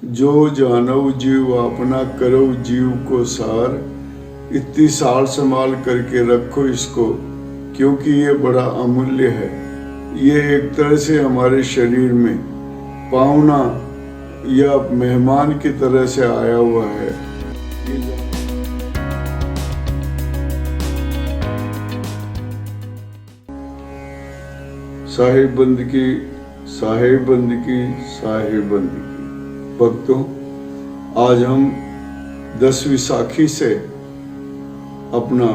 जो जानऊ जीव अपना करो जीव को सार, इतनी साल संभाल करके रखो इसको, क्योंकि ये बड़ा अमूल्य है। ये एक तरह से हमारे शरीर में पाहुना या मेहमान की तरह से आया हुआ है। साहिब बंदगी, साहिब बंदगी, साहिब बंदगी। भक्तों, आज हम 10 विसाखी से अपना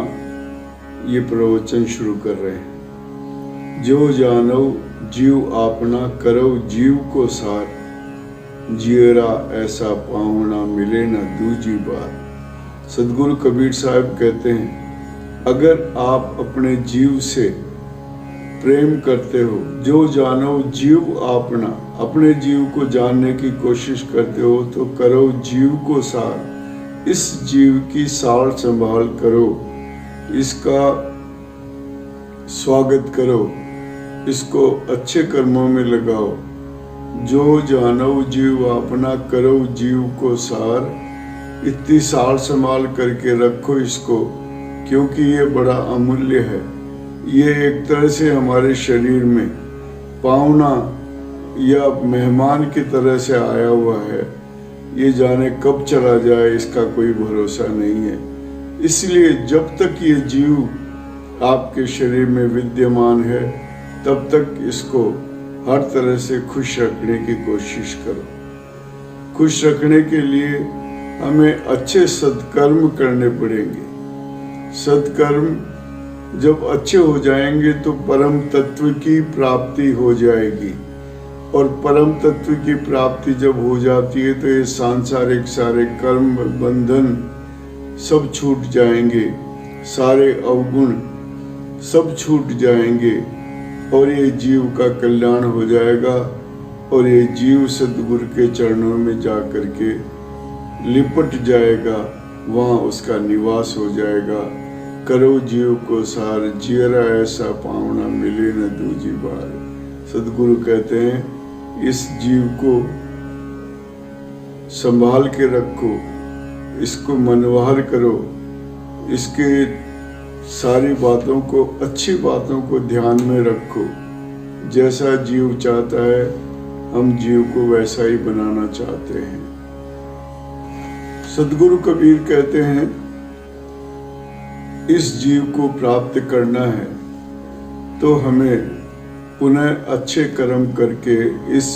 ये प्रवचन शुरू कर रहे हैं। जो जानऊ जीव आपना करो जीव को सार, जियरा ऐसा पाहुना मिले न दूजी बार। सदगुरु कबीर साहब कहते हैं, अगर आप अपने जीव से प्रेम करते हो, जो जानो जीव आपना, अपने जीव को जानने की कोशिश करते हो, तो करो जीव को सार। इस जीव की सार संभाल करो, इसका स्वागत करो, इसको अच्छे कर्मों में लगाओ। जो जानो जीव अपना करो जीव को सार, इतनी सार संभाल करके रखो इसको, क्योंकि ये बड़ा अमूल्य है। ये एक तरह से हमारे शरीर में पाहुना या मेहमान की तरह से आया हुआ है। ये जाने कब चला जाए इसका कोई भरोसा नहीं है। इसलिए जब तक ये जीव आपके शरीर में विद्यमान है, तब तक इसको हर तरह से खुश रखने की कोशिश करो। खुश रखने के लिए हमें अच्छे सत्कर्म करने पड़ेंगे। सत्कर्म जब अच्छे हो जाएंगे तो परम तत्व की प्राप्ति हो जाएगी, और परम तत्व की प्राप्ति जब हो जाती है तो ये सांसारिक सारे कर्म बंधन सब छूट जाएंगे, सारे अवगुण सब छूट जाएंगे, और ये जीव का कल्याण हो जाएगा, और ये जीव सद्गुरु के चरणों में जा कर के लिपट जाएगा, वहाँ उसका निवास हो जाएगा। करो जीव को सार, जियरा ऐसा पाहुना मिले न दूजी बार। सदगुरु कहते हैं, इस जीव को संभाल के रखो, इसको मनवार करो, इसके सारी बातों को, अच्छी बातों को ध्यान में रखो। जैसा जीव चाहता है, हम जीव को वैसा ही बनाना चाहते हैं। सदगुरु कबीर कहते हैं, इस जीव को प्राप्त करना है तो हमें पुनः अच्छे कर्म करके इस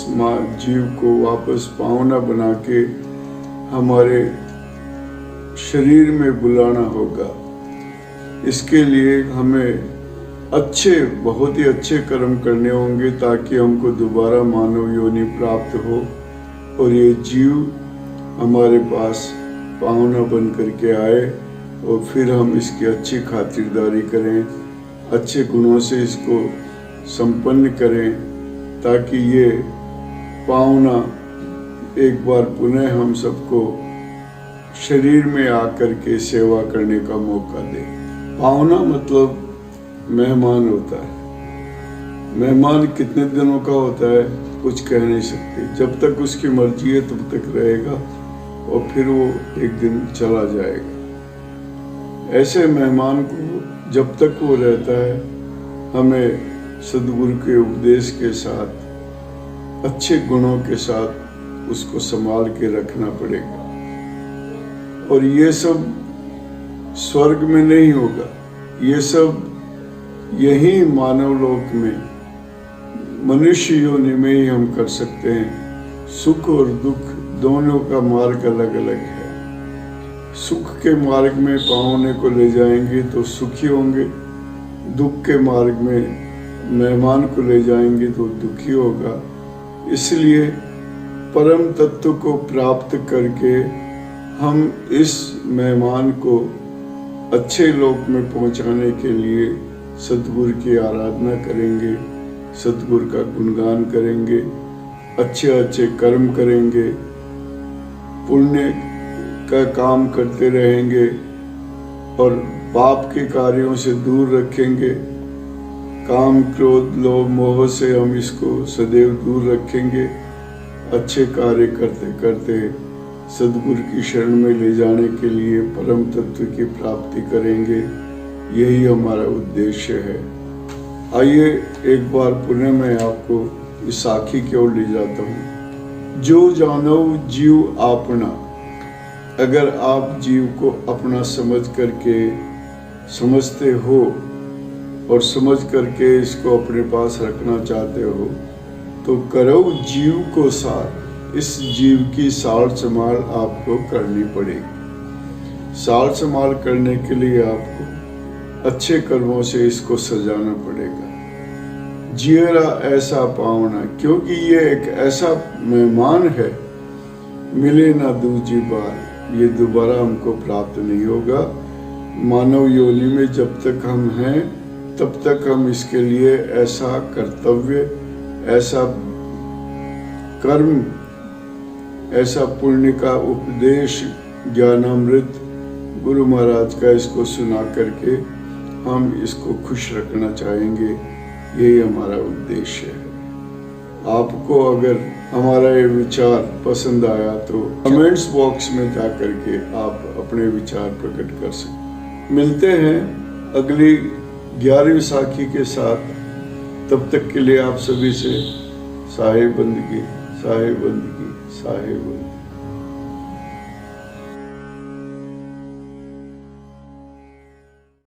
जीव को वापस पाहुना बना के हमारे शरीर में बुलाना होगा। इसके लिए हमें अच्छे, बहुत ही अच्छे कर्म करने होंगे, ताकि हमको दोबारा मानव योनि प्राप्त हो, और ये जीव हमारे पास पाहुना बन करके आए, और फिर हम इसकी अच्छी खातिरदारी करें, अच्छे गुणों से इसको संपन्न करें, ताकि ये पाहुना एक बार पुनः हम सबको शरीर में आकर के सेवा करने का मौका दे। पाहुना मतलब मेहमान होता है। मेहमान कितने दिनों का होता है कुछ कह नहीं सकते। जब तक उसकी मर्जी है तब तक रहेगा, और फिर वो एक दिन चला जाएगा। ऐसे मेहमान को जब तक वो रहता है, हमें सद्गुरु के उपदेश के साथ, अच्छे गुणों के साथ उसको संभाल के रखना पड़ेगा। और ये सब स्वर्ग में नहीं होगा, ये सब यही मानव लोक में, मनुष्य योनि में ही हम कर सकते हैं। सुख और दुख दोनों का मार्ग अलग अलग है। सुख के मार्ग में पाहुने को ले जाएंगे तो सुखी होंगे, दुख के मार्ग में मेहमान को ले जाएंगे तो दुखी होगा। इसलिए परम तत्व को प्राप्त करके हम इस मेहमान को अच्छे लोक में पहुंचाने के लिए सतगुरु की आराधना करेंगे, सतगुरु का गुणगान करेंगे, अच्छे अच्छे कर्म करेंगे, पुण्य का काम करते रहेंगे, और पाप के कार्यों से दूर रखेंगे। काम क्रोध लोभ मोह से हम इसको सदैव दूर रखेंगे, अच्छे कार्य करते करते सद्गुरु की शरण में ले जाने के लिए परम तत्व की प्राप्ति करेंगे। यही हमारा उद्देश्य है। आइए एक बार पुनः मैं आपको इस साखी की ओर ले जाता हूँ। जो जानो जीव आपना। अगर आप जीव को अपना समझ करके समझते हो और समझ करके इसको अपने पास रखना चाहते हो तो करो जीव को सार। इस जीव की सार संभाल आपको करनी पड़ेगी। सार संभाल करने के लिए आपको अच्छे कर्मों से इसको सजाना पड़ेगा। जियरा ऐसा पावना, क्योंकि ये एक ऐसा मेहमान है, मिले ना दूजी बार, ये दोबारा हमको प्राप्त नहीं होगा। मानव योनि में जब तक हम हैं तब तक हम इसके लिए ऐसा कर्तव्य, ऐसा कर्म, ऐसा पुण्य का उपदेश, ज्ञानामृत गुरु महाराज का इसको सुना करके हम इसको खुश रखना चाहेंगे। यही हमारा उद्देश्य है। आपको अगर हमारा ये विचार पसंद आया तो कमेंट्स बॉक्स में जा करके आप अपने विचार प्रकट कर सकते। मिलते हैं अगली 11वीं साखी के साथ। तब तक के लिए आप सभी से साहिब बंदगी, साहिब बंदगी, साहिब बंदगी।